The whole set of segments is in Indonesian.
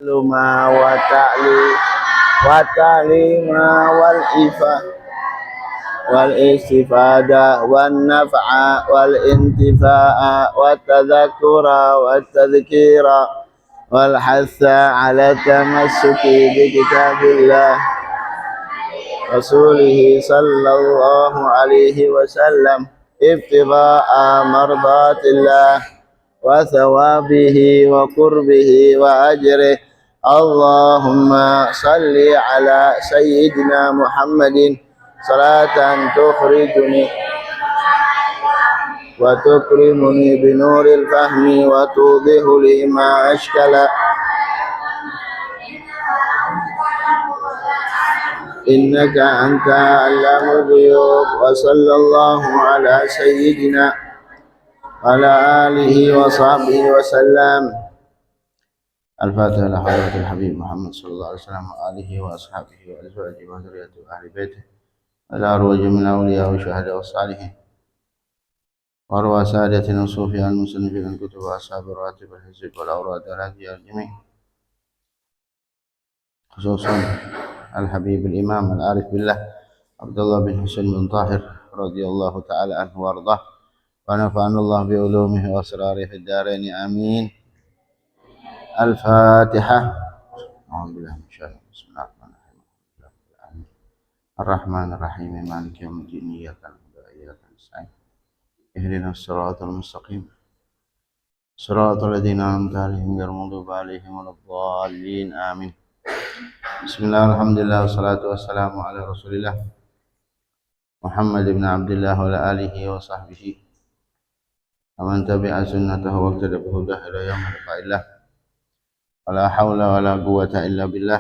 ta'alluma wa ta'lima wal istifada wan naf'a wal intifa'a wat tadhakkura wat tadhkira wal hatha ala tamassuki bi kitabillah rasulihi sallallahu alaihi wasallam ibtigha'a mardatillah wa thawabihi wa qurbihi wa ajrihi. Allahumma salli ala sayyidina Muhammadin salatan tukhrijuni wa tukrimuni binuril fahmi wa tudhihu li ma ashkala innaka anta allamul ghuyub. Wa sallallahu ala sayyidina wa ala alihi wa sahbihi wa sallam. Al-Fatihah ala hadratil Habib Muhammad sallallahu alaihi wasallam wa alihi wa ashabihi wa azwajihi wa dzurriyyatihi wa ahli baitihi wa ala arwahi min awliya wa syuhada wa salihin wa arwah sadatina sufiyan muslimin kutub wa ashabir ratib al-hizb wal awrad al-hadiya al-jami' khususan Al-Habib al-Imam al-Arif billah Abdullah bin Husain bin Tahir radhiyallahu ta'ala anhu wa ardah wa nafa'ana Allah bi ulumihi wa asrarihi fid dharain amin. Al-Fatihah. Alhamdulillah insyaallah. Bismillahirrahmanirrahim. Ar-Rahmanir Rahim. Maliki yaumiddin. Iyyaka na'budu wa iyyaka nasta'in. Ihdinas siratal mustaqim. Siratal ladzina an'amta 'alaihim ghairil maghdubi 'alaihim waladdallin. Amin. Bismillah, alhamdulillah, wassalatu wassalamu ala rasulillah Muhammad ibn Abdullah wa ala alihi wa sahbihi wa man tabi'a sunnatahu wa iqtada bi hudahu ila yaumil qiyamah. Wala haula wala quwwata illa billah.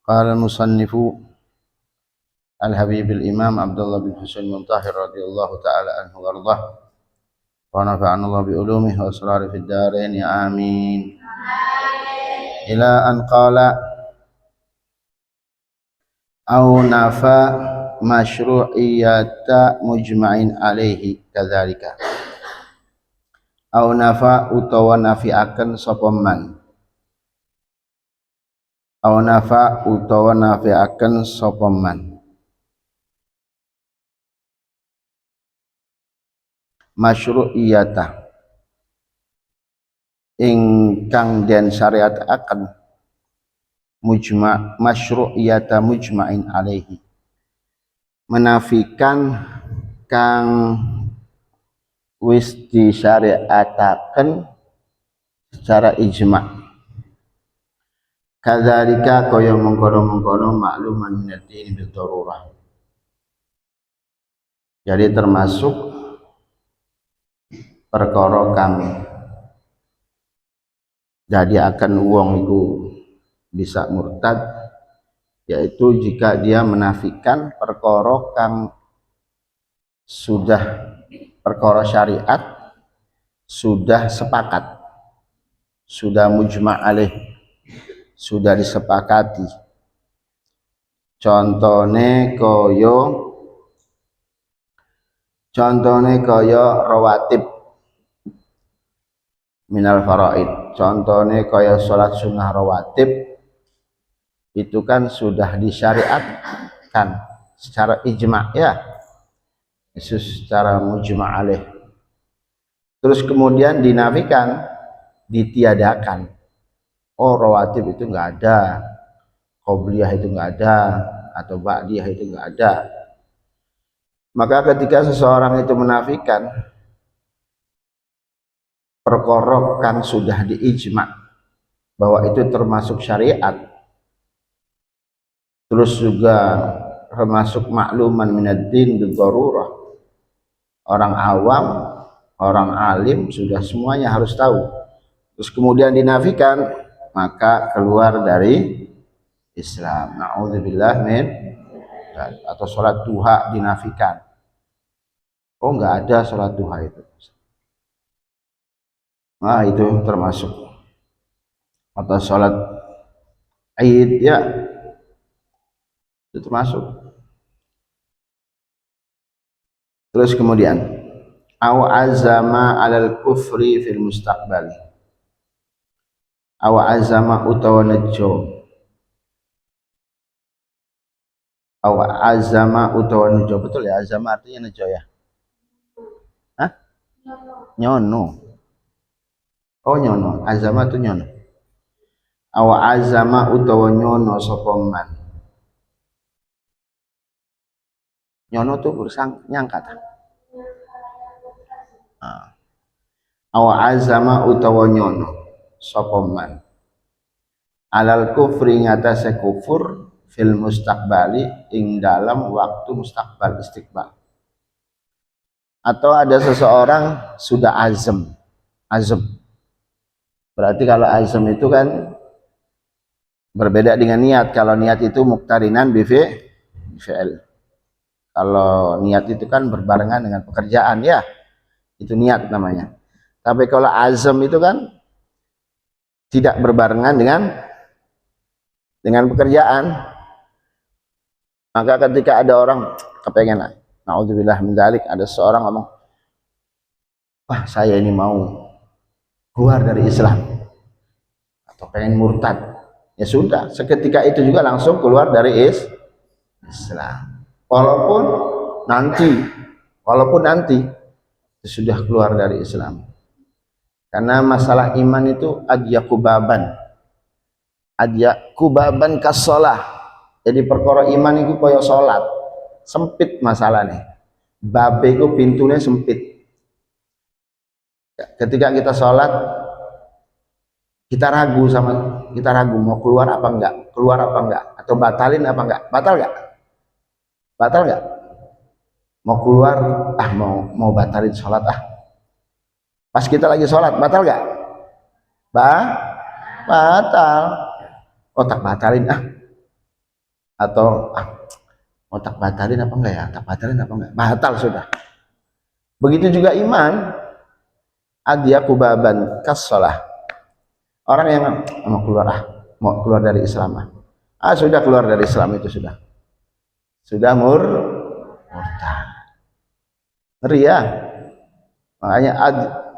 Qala al-musannifu Al-Habib al-Imam Abdullah bin Husain bin Tahir radhiyallahu ta'ala anhu wa ardah wa nafa'ana Allah bi ulumihi wa asrarihi fid dharain amin. Ila an qala au nafa masyru'iyata mujma'in alaihi kadzalika. Au nafa utawa nafiaken sapa man. Au nafa utawa nafiaken sapa man. Masyru'iyata ingkang den syariataken masyru'iyata mujma'in alaihi menafikan kang wis disyariataken secara ijma'. Kadzalika kaya mengkono-mengkono makluman minad-din bil darurah. Jadi termasuk perkara kami jadi akan wong itu bisa murtad, yaitu jika dia menafikan perkara kang sudah perkara syariat sudah sepakat, sudah mujma' alaih, sudah disepakati. Contone kaya rawatib minal faraid. Contone kaya salat sunnah rawatib itu kan sudah disyariatkan secara ijma' ya, itu secara mujma' alaih. Terus kemudian dinafikan, ditiadakan. Oh, rawatib itu enggak ada, qobliyah itu enggak ada, atau ba'diyah itu enggak ada. Maka ketika seseorang itu menafikan perkara kang sudah diijma' bahwa itu termasuk syariat, terus juga termasuk makluman minad-din bil darurah, orang awam, orang alim sudah semuanya harus tahu, terus kemudian dinafikan, maka keluar dari Islam. Na'udzubillah min. Atau sholat duha dinafikan, oh enggak ada sholat duha itu, nah itu termasuk. Atau sholat Id ya, itu termasuk. Terus kemudian au azama alal kufri fil mustaqbal, awa azama utawa nejo, awa azama utawa nejo, betul ya, azama artinya nejo ya. Hah? Nyono. Oh nyono, azama itu nyono. Awa azama utawa nyono sapa man. Nyono tuh bersang nyangkat. Nah. Awa azama utawa nyono sapa man. Alal kufri ngatasé kufur fil mustaqbali ing dalam waktu mustaqbal istiqbal. Atau ada seseorang sudah azam. Berarti kalau azam itu kan berbeda dengan niat. Kalau niat itu muktarinan BVL. Kalau niat itu kan berbarengan dengan pekerjaan ya. Itu niat namanya. Tapi kalau azam itu kan tidak berbarengan dengan pekerjaan. Maka ketika ada orang kepengen, naudzubillah min dzalik, ada seorang ngomong, wah saya ini mau keluar dari Islam atau pengen murtad, ya sudah, seketika itu juga langsung keluar dari Islam. Walaupun nanti sudah keluar dari Islam. Karena masalah iman itu adyakubaban kasolah. Jadi perkara iman itu kaya salat, sempit masalahnya. Babe itu pintunya sempit. Ketika kita sholat, kita ragu mau keluar apa enggak, atau batalin apa enggak, batal enggak, mau keluar, mau batalin sholat pas kita lagi sholat, batal enggak, batal, tak batalin atau mau tak batalin apa enggak ya, batal sudah. Begitu juga iman, adyakubaban kasolah. Orang yang mau keluar dari Islam, sudah keluar dari Islam itu sudah murtad. Ngeri ya. Makanya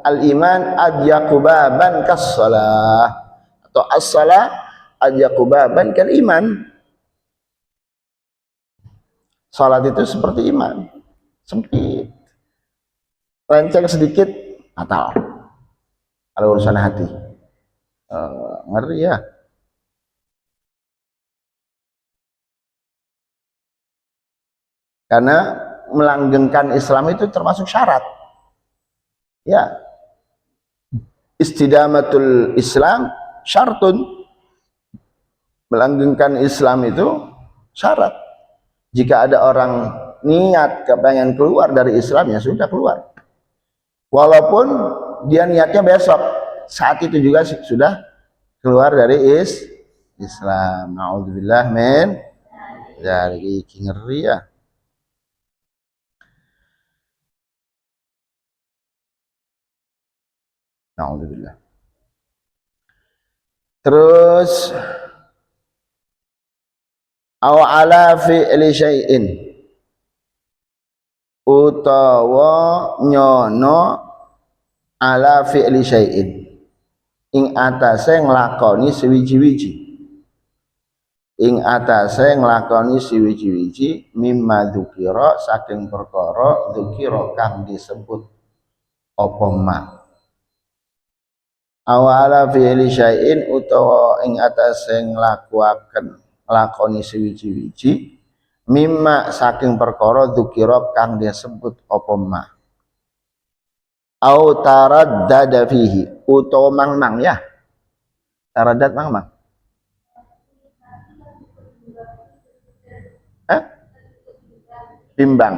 al-iman adyakubaban kasolah, atau as-salah adyakubaban kal iman. Salat itu seperti iman, sempit, lenceng sedikit batal. Kalau urusan hati, ngeri ya. Karena melanggengkan Islam itu termasuk syarat. Ya, istidamatul Islam syartun. Melanggengkan Islam itu syarat. Jika ada orang niat kepengen keluar dari Islam, ya sudah keluar. Walaupun dia niatnya besok, saat itu juga sudah keluar dari Islam. Naudzubillah min dari ngeri ya. Naudzubillah. Terus aw ala fi'li syai'in, utawa nyono ala fi'li syai'in, ing atase nglakoni sewiji-wiji, mimma dzukira saking perkara dzukira kang disebut apa ma. Awala fi'li syai'in, utawa ing atase nglakoni sewiji-wiji, mimma saking perkara dzukira kang disebut apa ma. Au taraddada fihi, utawa mang-mang ya. Taraddad mang-mang. Bimbang.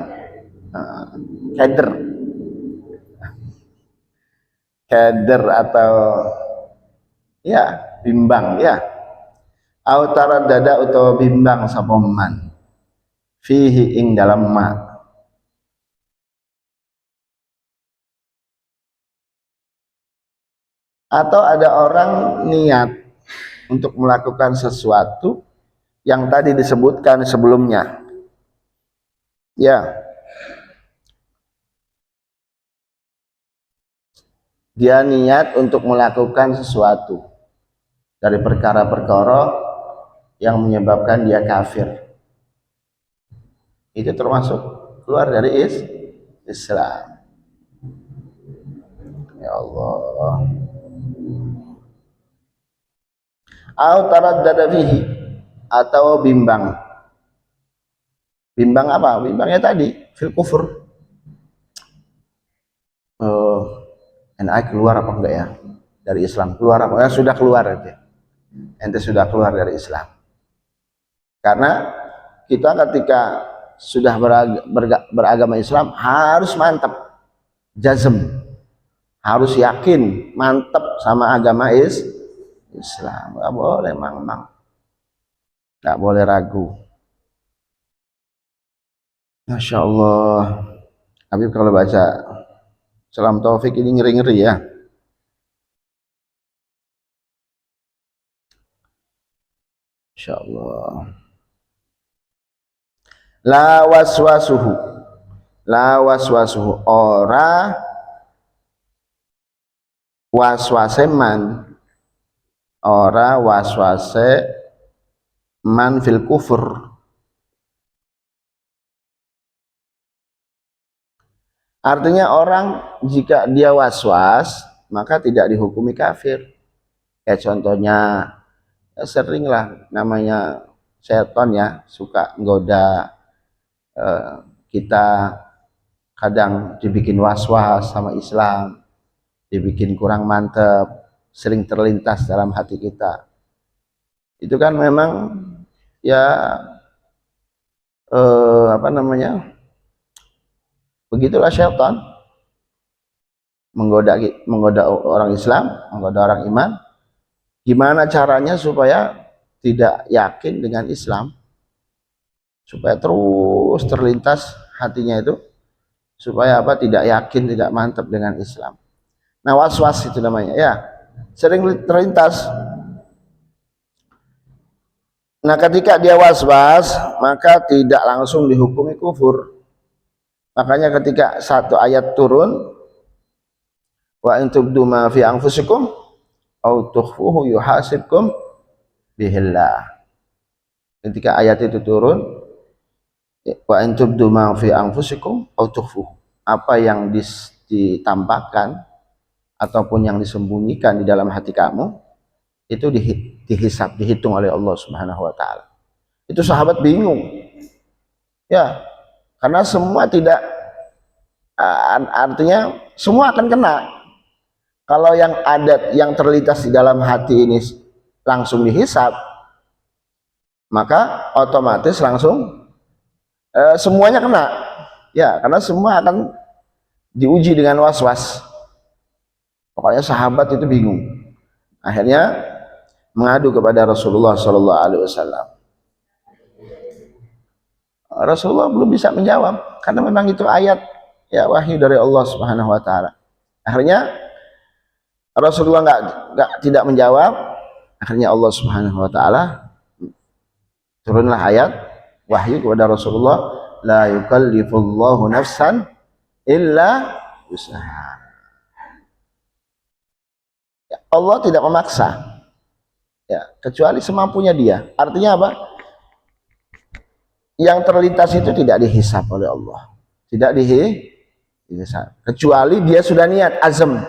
Keder atau ya bimbang ya. Au taraddada utawa bimbang sapa man fihi ing dalam ma. Atau ada orang niat untuk melakukan sesuatu yang tadi disebutkan sebelumnya. Ya. Dia niat untuk melakukan sesuatu. dari perkara-perkara yang menyebabkan dia kafir. Itu termasuk keluar dari Islam. Ya Allah. Au taraddada fihi, atau bimbang. Bimbang apa? Bimbangnya tadi fil kufur. NA keluar apa enggak ya dari Islam? Keluar apa? Ya, sudah keluar aja. Ente sudah keluar dari Islam. Karena kita ketika sudah beragama Islam harus mantap, jazm, harus yakin, mantap sama agama Islam. Nggak boleh mang-mang, nggak boleh ragu. Masya Allah. Habib kalau baca Salam Taufik ini ngeri-ngeri ya. Masya Allah. La waswasuhu, la waswasuhu, ora waswase man, ora waswase man fil kufur. Artinya orang jika dia waswas maka tidak dihukumi kafir. Kayak contohnya ya sering lah namanya setan ya, suka nggoda kita, kadang dibikin was-was sama Islam, dibikin kurang mantep, sering terlintas dalam hati kita. Itu kan memang ya apa namanya, begitulah syaitan menggoda orang Islam, menggoda orang iman. Gimana caranya supaya tidak yakin dengan Islam, supaya terus terlintas hatinya itu, supaya apa, tidak yakin, tidak mantap dengan Islam. Nah, was-was itu namanya ya, sering terlintas. Nah, ketika dia was-was maka tidak langsung dihukumi kufur. Makanya ketika satu ayat turun, wa in tubdu ma fi anfusikum au tukhfuhu yuhasibkum bihillah. Ketika ayat itu turun, wa in tubdu ma fi anfusikum au tukhfuhu, apa yang ditampakkan ataupun yang disembunyikan di dalam hati kamu itu dihisab, dihitung oleh Allah Subhanahu wa taala. Itu sahabat bingung. Ya, karena semua tidak artinya semua akan kena. Kalau yang ada, yang terlintas di dalam hati ini langsung dihisab, maka otomatis langsung semuanya kena. Ya, karena semua akan diuji dengan was-was. Pokoknya sahabat itu bingung. Akhirnya mengadu kepada Rasulullah Sallallahu Alaihi Wasallam. Rasulullah belum bisa menjawab karena memang itu ayat ya wahyu dari Allah Subhanahu Wa Taala. Akhirnya Rasulullah tidak menjawab. Akhirnya Allah Subhanahu Wa Taala turunlah ayat wahyu kepada Rasulullah, la yukallifullahu nafsan illa usaha. Ya, Allah tidak memaksa, ya, kecuali semampunya dia. Artinya apa? Yang terlintas itu tidak dihisap oleh Allah, tidak dihisap, kecuali dia sudah niat, azam,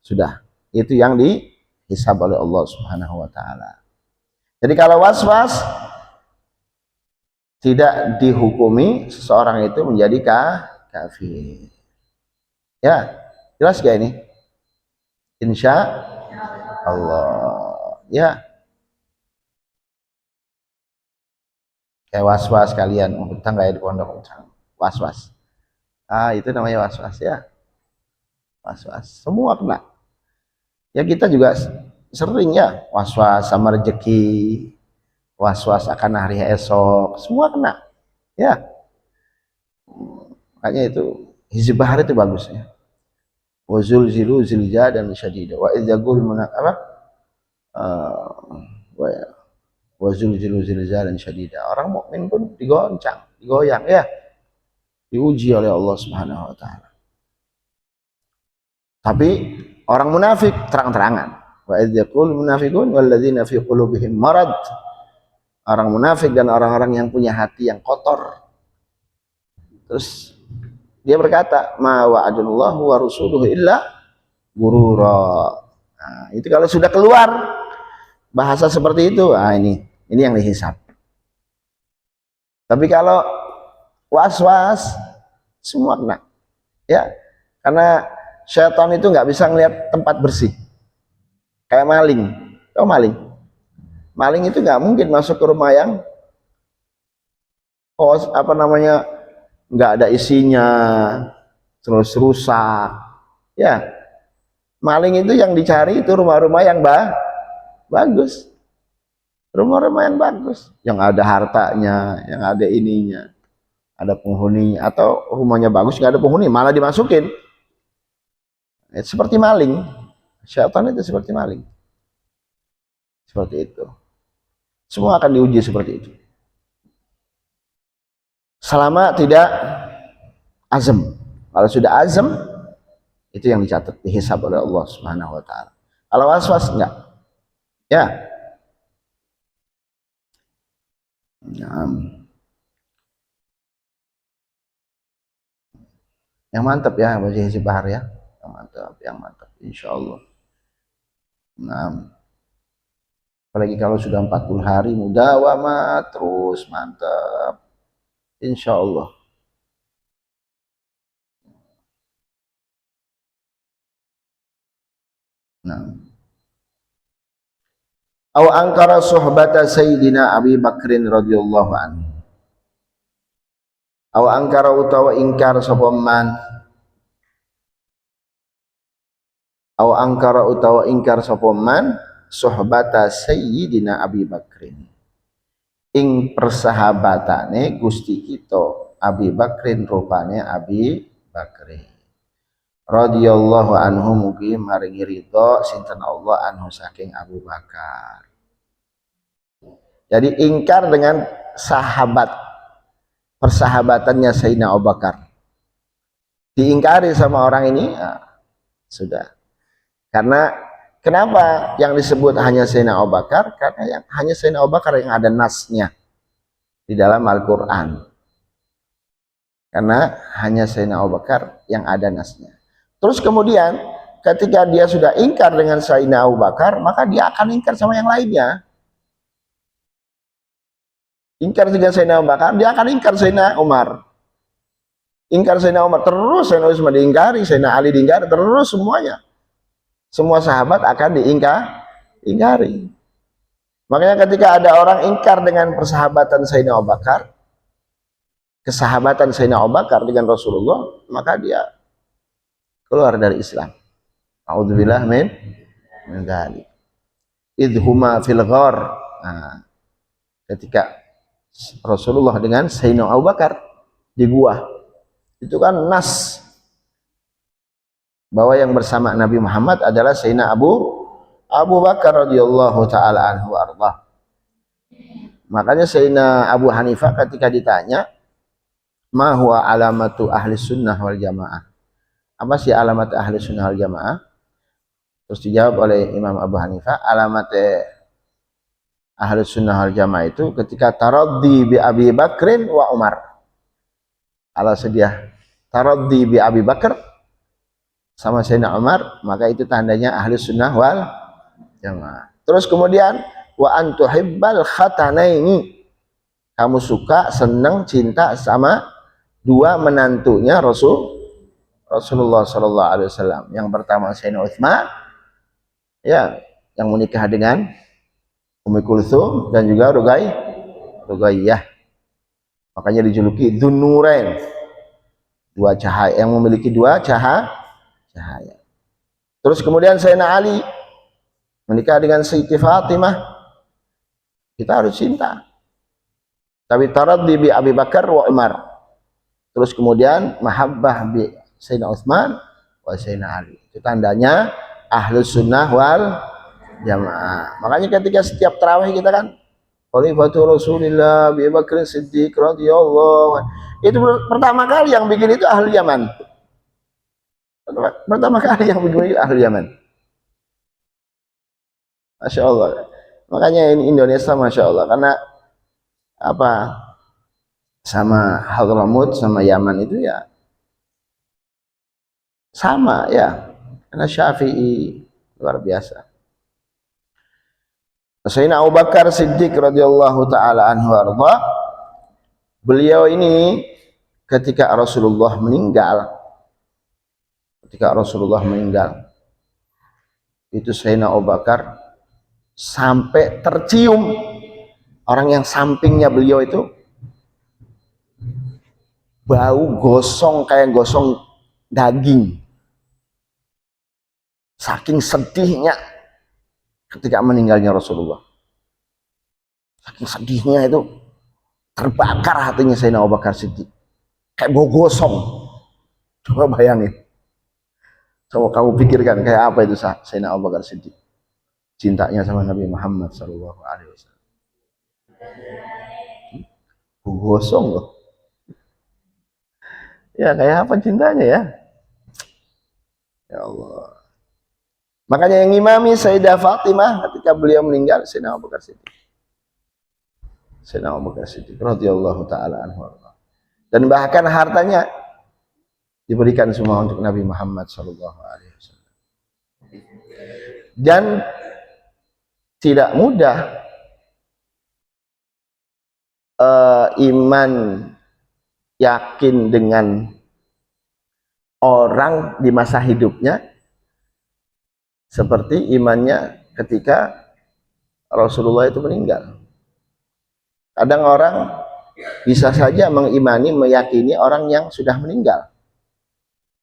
sudah, itu yang dihisap oleh Allah Subhanahu Wa Taala. Jadi kalau was-was tidak dihukumi seseorang itu menjadi kafir. Ya, jelas gak ini? Insya Allah. Ya, kayak was-was kalian, utang kayak di pondok, was-was. Itu namanya was-was ya. Was-was, semua kena. Ya kita juga sering ya was-was sama rezeki, was-was akan hari esok, semua kena. Ya, makanya itu hizib bahar itu bagus ya. Wazul zilu zilja dan syadida. Wa idzagul apa? Wazul zilu zilja dan syadida. Orang mukmin pun digoncang, digoyang ya, diuji oleh Allah Subhanahu Wa Taala. Tapi orang munafik terang-terangan Wa idz yaqulul munafiqun walladzina fi qulubihim marad. Orang munafik dan orang-orang yang punya hati yang kotor. Terus dia berkata, ma wa'adallahu wa rasuluhu illa gurura. Nah, itu kalau sudah keluar bahasa seperti itu, ini yang dihisab. Tapi kalau was-was, semua kena. Ya, karena syaitan itu nggak bisa ngelihat tempat bersih. Kayak maling. Tahu maling? Maling itu nggak mungkin masuk ke rumah yang nggak ada isinya, terus rusak. Ya, maling itu yang dicari itu rumah-rumah yang bagus, rumah-rumah yang bagus, yang ada hartanya, yang ada ininya, ada penghuninya, atau rumahnya bagus nggak ada penghuni malah dimasukin. Seperti maling, syaitan itu seperti maling, seperti itu. Semua akan diuji seperti itu. Selama tidak azam. Kalau sudah azam, itu yang dicatat, dihisab oleh Allah Subhanahu wa taala. Kalau was-was enggak. Ya. Yang mantap ya baca Hizib Bahar ya. Yang mantap insyaallah. Nah. Apalagi kalau sudah 40 hari mudawamah terus mantap. Insyaallah. Nah. Aw angkara suhbata Sayyidina Abi Bakrin radhiyallahu anhu. Aw angkara utawa ingkar sapa man. Aw angkara utawa ingkar sapa man suhbata Sayyidina Abi Bakrin. Ing persahabatane Gusti kita Abi Bakrin rupane Abi Bakrin radhiyallahu anhu mugi maringi ridho sinten Allah anhu saking Abu Bakar. Jadi ingkar dengan sahabat persahabatannya Sayyidina Abu Bakar diingkari sama orang ini, sudah. Karena kenapa yang disebut hanya Sayyidina Abu Bakar? Karena hanya Sayyidina Abu Bakar yang ada nasnya di dalam Al-Quran. Karena hanya Sayyidina Abu Bakar yang ada nasnya. Terus kemudian ketika dia sudah ingkar dengan Sayyidina Abu Bakar, maka dia akan ingkar sama yang lainnya. Ingkar dengan Sayyidina Abu Bakar, dia akan ingkar Sayyidina Umar. Ingkar Sayyidina Umar, terus Sayyidina Utsman diingkari, Sayyidina Ali diingkari, terus semuanya. Semua sahabat akan diingkari. Makanya ketika ada orang ingkar dengan persahabatan Sayyidina Abu Bakar, kesahabatan Sayyidina Abu Bakar dengan Rasulullah, maka dia keluar dari Islam. A'udzubillah min dzalik. Idhuma fil ghar. Nah, ketika Rasulullah dengan Sayyidina Abu Bakar di gua, itu kan nas bahwa yang bersama Nabi Muhammad adalah Sayyidina Abu Bakar radhiyallahu taala anhu ardah. Makanya Sayyidina Abu Hanifah ketika ditanya, "Ma huwa alamatu ahli sunnah wal jamaah?" Apa sih alamat ahli sunnah wal jamaah? Terus dijawab oleh Imam Abu Hanifah, alamat ahli sunnah wal jamaah itu ketika taraddi bi Abi Bakrin wa Umar. Kalau sedia taraddi bi Abi Bakar sama Sayyidina Umar, maka itu tandanya ahli sunnah wal jamaah. Terus kemudian wa antuhibbal khatanaini, kamu suka, senang, cinta sama dua menantunya Rasulullah sallallahu alaihi wasallam. Yang pertama Sayyidina Utsman, ya, yang menikah dengan Ummu Kulthum dan juga Ruqayyah. Makanya dijuluki Dzunurain, dua cahaya, yang memiliki dua cahaya. Terus kemudian Sayyidina Ali menikah dengan Siti Fatimah, kita harus cinta. Tapi taraddi bi Abi Bakar wa Umar. Terus kemudian mahabbah bi Sayyidina Utsman wa Sayyidina Ali. Itu tandanya ahlus sunnah wal jamaah. Makanya ketika setiap tarawih kita kan Khalifatul Rasulillah Abi Bakr Siddiq radhiyallahu, itu pertama kali yang bikin itu ahli Yaman. Pertama kali yang bikin itu ahli Yaman. Masya Allah. Makanya ini Indonesia Masya Allah, karena apa, sama Hadramut sama Yaman itu ya sama ya, karena Syafi'i luar biasa. Sayyidina Abu Bakar Siddiq radhiyallahu taala anhu arda, beliau ini ketika Rasulullah meninggal, itu Sayyidina Abu Bakar sampai tercium orang yang sampingnya beliau itu bau gosong kayak gosong daging, saking sedihnya ketika meninggalnya Rasulullah. Saking sedihnya itu terbakar hatinya Sayyidina Abu Bakar Siddiq, kayak bau gosong. Coba bayangin, coba kamu pikirkan kayak apa itu Sayyidina Abu Bakar Siddiq, cintanya sama Nabi Muhammad Sallallahu Alaihi Wasallam. Bau gosong loh. Ya kayak apa cintanya ya? Ya Allah. Makanya yang ngimami Sayyidah Fatimah ketika beliau meninggal Sayyidina Abu Bakar Siddiq. Sayyidina Abu Bakar Siddiq radhiyallahu taala anhu. Dan bahkan hartanya diberikan semua untuk Nabi Muhammad sallallahu alaihi wasallam. Dan tidak mudah iman yakin dengan orang di masa hidupnya seperti imannya ketika Rasulullah itu meninggal. Kadang orang bisa saja mengimani, meyakini orang yang sudah meninggal,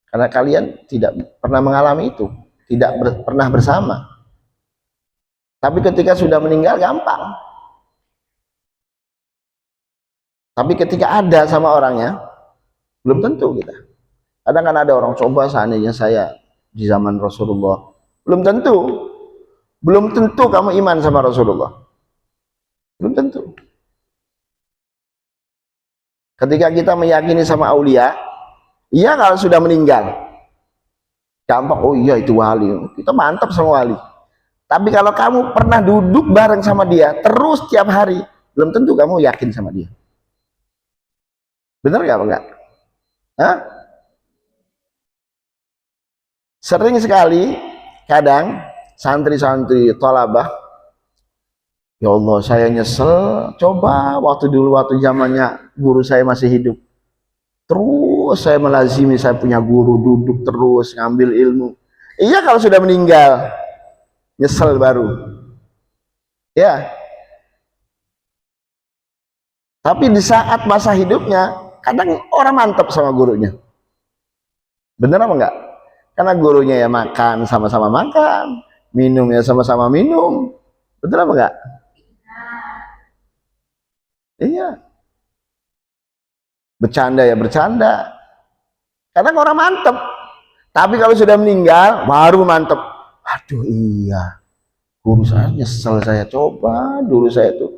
karena kalian tidak pernah mengalami itu, tidak pernah bersama. Tapi ketika sudah meninggal gampang. Tapi ketika ada sama orangnya, belum tentu kita. Kadang kan ada orang, coba seandainya saya di zaman Rasulullah, belum tentu. Belum tentu kamu iman sama Rasulullah. Belum tentu. Ketika kita meyakini sama aulia, iya kalau sudah meninggal, gampang, oh iya itu wali, kita mantap sama wali. Tapi kalau kamu pernah duduk bareng sama dia, terus tiap hari, belum tentu kamu yakin sama dia. Benar gak enggak? Hah? Sering sekali, kadang santri-santri thalabah, ya Allah saya nyesel, coba waktu dulu waktu zamannya guru saya masih hidup, terus saya melazimi, saya punya guru, duduk terus ngambil ilmu. Iya kalau sudah meninggal, nyesel baru. Ya. Tapi di saat masa hidupnya, kadang orang mantap sama gurunya. Bener apa enggak? Karena gurunya ya makan, sama-sama makan, minum ya sama-sama minum. Betul apa enggak? Iya. Bercanda ya bercanda. Kadang orang mantep. Tapi kalau sudah meninggal, baru mantep. Aduh iya, guru saya nyesel, saya coba dulu saya tuh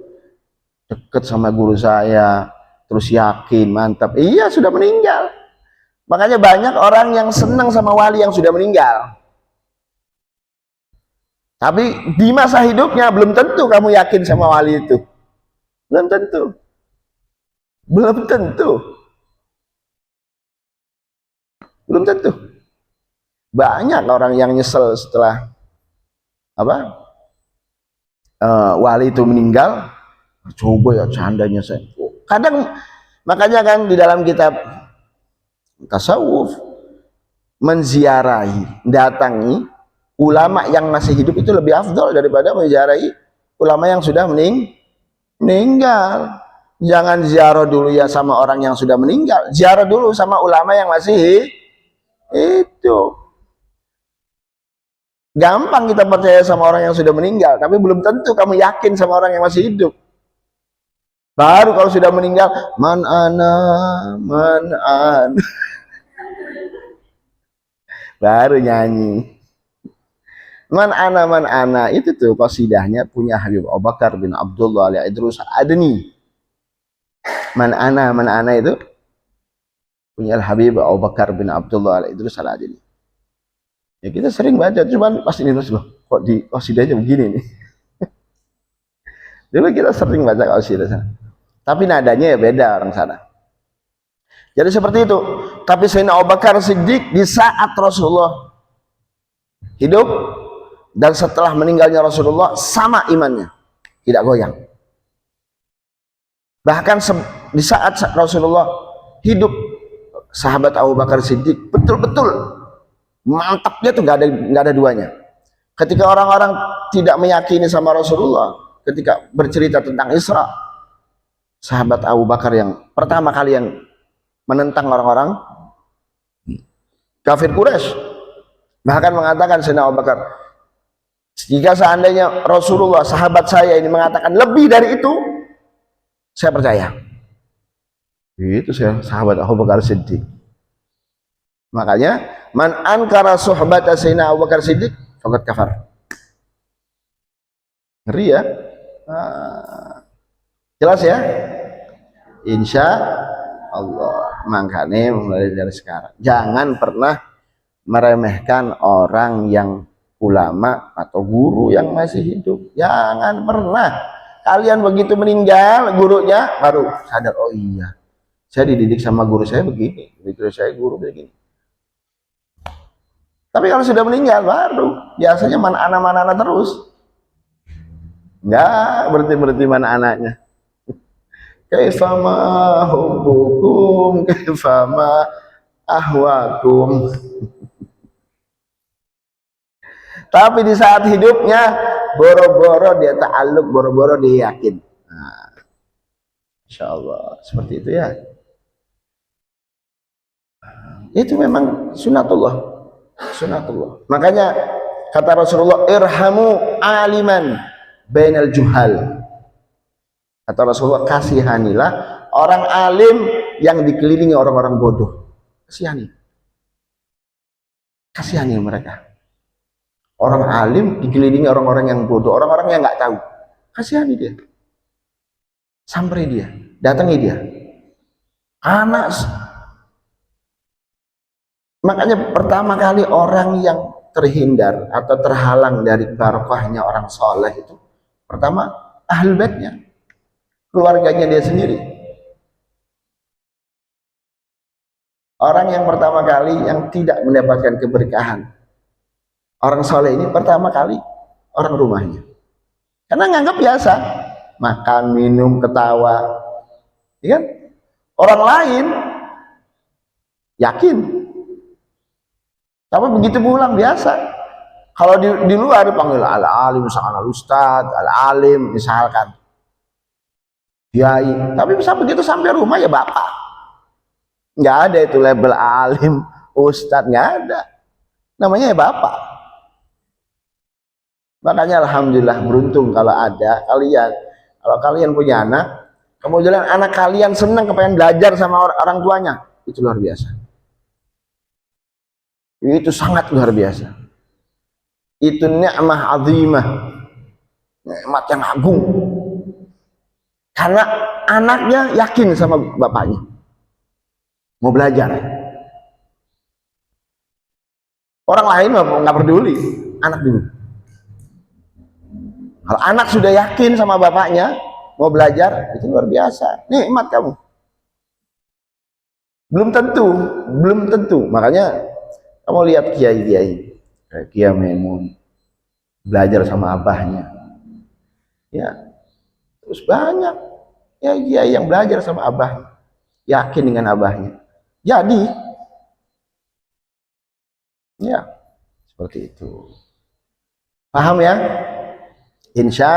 deket sama guru saya, terus yakin, mantap. Iya sudah meninggal. Makanya banyak orang yang senang sama wali yang sudah meninggal. Tapi di masa hidupnya belum tentu kamu yakin sama wali itu. Belum tentu. Belum tentu. Belum tentu. Banyak orang yang nyesel setelah apa? Wali itu meninggal. Coba ya candanya saya. Kadang makanya kan di dalam kitab tasawuf menziarahi, datangi ulama yang masih hidup itu lebih afdal daripada menziarahi ulama yang sudah meninggal. Jangan ziarah dulu ya sama orang yang sudah meninggal, ziarah dulu sama ulama yang masih itu. Gampang kita percaya sama orang yang sudah meninggal, tapi belum tentu kamu yakin sama orang yang masih hidup. Baru kalau sudah meninggal, man ana, baru nyanyi. Man ana, itu tuh qasidahnya punya Habib Abu Bakar bin Abdullah al-Idrus al-Adni. Man ana itu punya Habib Abu Bakar bin Abdullah al-Idrus al-Adni. Ya kita sering baca, cuman pas ini loh, kok di qasidahnya begini nih. Dulu kita sering baca qasidah sana. Tapi nadanya ya beda orang sana. Jadi seperti itu. Tapi Sayyidina Abu Bakar Siddiq di saat Rasulullah hidup dan setelah meninggalnya Rasulullah sama imannya, tidak goyang. Bahkan di saat Rasulullah hidup, sahabat Abu Bakar Siddiq betul-betul mantapnya tuh nggak ada duanya. Ketika orang-orang tidak meyakini sama Rasulullah, ketika bercerita tentang Isra, sahabat Abu Bakar yang pertama kali yang menentang orang-orang kafir Quraisy, bahkan mengatakan Sayyidina Abu Bakar, jika seandainya Rasulullah sahabat saya ini mengatakan lebih dari itu, saya percaya. Itu sahabat Abu Bakar Siddiq. Makanya man ankara suhbata Sayyidina Abu Bakar Siddiq faqad kafar. Ngeri ya. Jelas ya? Insya Allah. Makanya mulai dari sekarang jangan pernah meremehkan orang yang ulama atau guru yang masih hidup. Jangan pernah. Kalian begitu meninggal gurunya baru sadar, oh iya, saya dididik sama guru saya begini, guru saya guru begini. Tapi kalau sudah meninggal baru biasanya mana anak terus. Enggak berhenti mana anaknya. Kaifama hubbukum kaifama ahwakum. Tapi di saat hidupnya boro-boro dia ta'alluq, boro-boro dia yakin. Nah, insya Allah seperti itu ya. Itu memang sunatullah. Sunatullah. Makanya kata Rasulullah, irhamu aliman bainal juhal. Kata Rasulullah, kasihanilah orang alim yang dikelilingi orang-orang bodoh. Kasihani. Kasihani mereka. Orang alim dikelilingi orang-orang yang bodoh, orang-orang yang nggak tahu. Kasihani dia. Sampai dia, datangi dia. Anak. Makanya pertama kali orang yang terhindar atau terhalang dari barokahnya orang soleh itu, pertama ahlul baitnya, keluarganya dia sendiri. Orang yang pertama kali yang tidak mendapatkan keberkahan orang soleh ini pertama kali orang rumahnya, karena nganggap biasa makan, minum, ketawa, ya kan? Orang lain yakin, tapi begitu pulang biasa. Kalau di luar dipanggil al-alim, misalkan al-ustad, al-alim, misalkan kiai, tapi bisa begitu sampai rumah ya bapak. Nggak ada itu label alim, ustad, nggak ada. Namanya ya bapak. Makanya alhamdulillah beruntung kalau ada kalian. Kalau kalian punya anak, kemudian anak kalian senang kepengen belajar sama orang tuanya, itu luar biasa. Itu sangat luar biasa. Itu nikmah azimah, nikmat yang agung. Karena anaknya yakin sama bapaknya, mau belajar. Orang lain nggak peduli, anak dulu. Kalau anak sudah yakin sama bapaknya, mau belajar, itu luar biasa. Nikmat kamu. Belum tentu. Makanya kamu lihat kiai-kiai, kayak Kiai Maimun, belajar sama abahnya. Ya, terus banyak kiai yang belajar sama abahnya, yakin dengan abahnya. Jadi, ya, seperti itu. Paham ya? Insya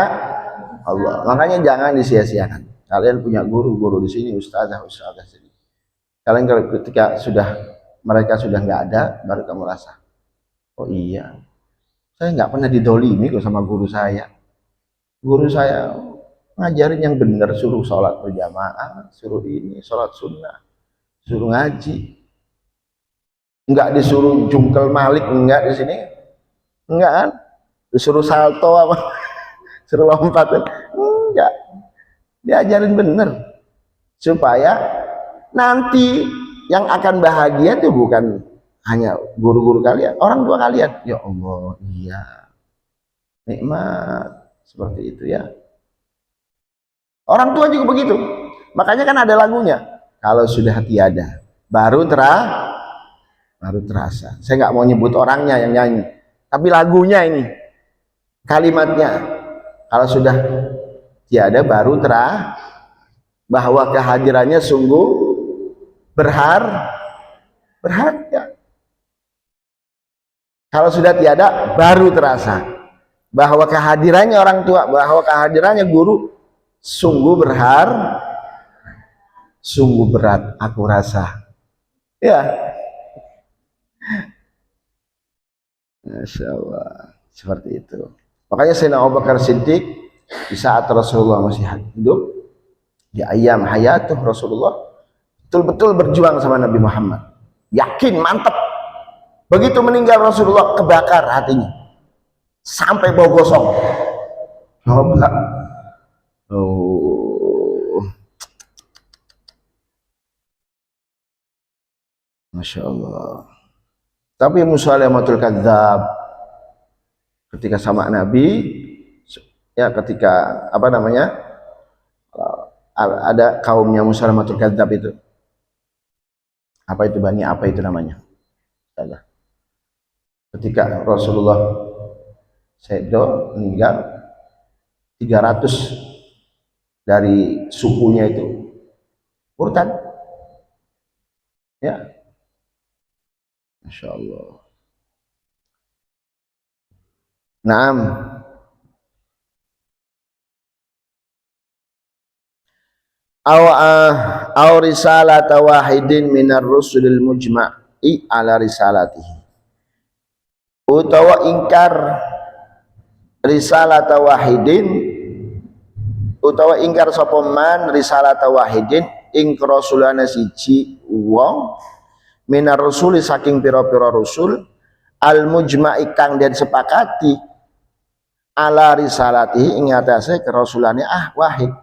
Allah. Makanya jangan disia-siakan. Kalian punya guru-guru di sini, ustazah sini. Kalian ketika mereka sudah nggak ada, baru kamu rasa, oh iya, saya nggak pernah didolimi kok sama guru saya. Guru saya ngajarin yang benar, suruh sholat berjamaah, suruh ini, sholat sunnah, suruh ngaji. Nggak disuruh jungkel malik, enggak di sini, enggak kan? Disuruh salto apa? Suruh lompat, enggak. Diajarin bener supaya nanti yang akan bahagia itu bukan hanya guru-guru kalian, orang tua kalian. Ya Allah, iya, nikmat seperti itu ya. Orang tua juga begitu. Makanya kan ada lagunya. Kalau sudah tiada, baru terasa. Saya nggak mau nyebut orangnya yang nyanyi, tapi lagunya ini, kalimatnya. Kalau sudah tiada, baru terasa bahwa kehadirannya sungguh berharga. Kalau sudah tiada, baru terasa bahwa kehadirannya orang tua, bahwa kehadirannya guru sungguh sungguh berat aku rasa. Ya, Masya Allah, seperti itu. Makanya Sayyidina Abu Bakar Siddiq di saat Rasulullah masih hidup, di ayam hayatuh Rasulullah, betul-betul berjuang sama Nabi Muhammad. Yakin, mantap. Begitu meninggal Rasulullah, kebakar hatinya. Sampai bau gosong. Oh, Masya Allah. Tapi Musailamatul Kadzab ketika sama Nabi, ya ketika apa namanya, ada kaumnya Musailamatul Kadzab itu, apa itu Bani apa itu namanya, ketika Rasulullah Sedo meninggal, 300 dari sukunya itu murtad. Ya, Masya Allah. Naam. Aw risalata wahidin minar rusulil mujma'i ala risalatihi, utawa ingkar risalata wahidin, utawa ingkar sapa man risalata wahidin ing rasulana siji wong minar rusuli saking pira-pira rusul al mujma'i kang den sepakati ala risalatihi ing atase kerasulane wahid.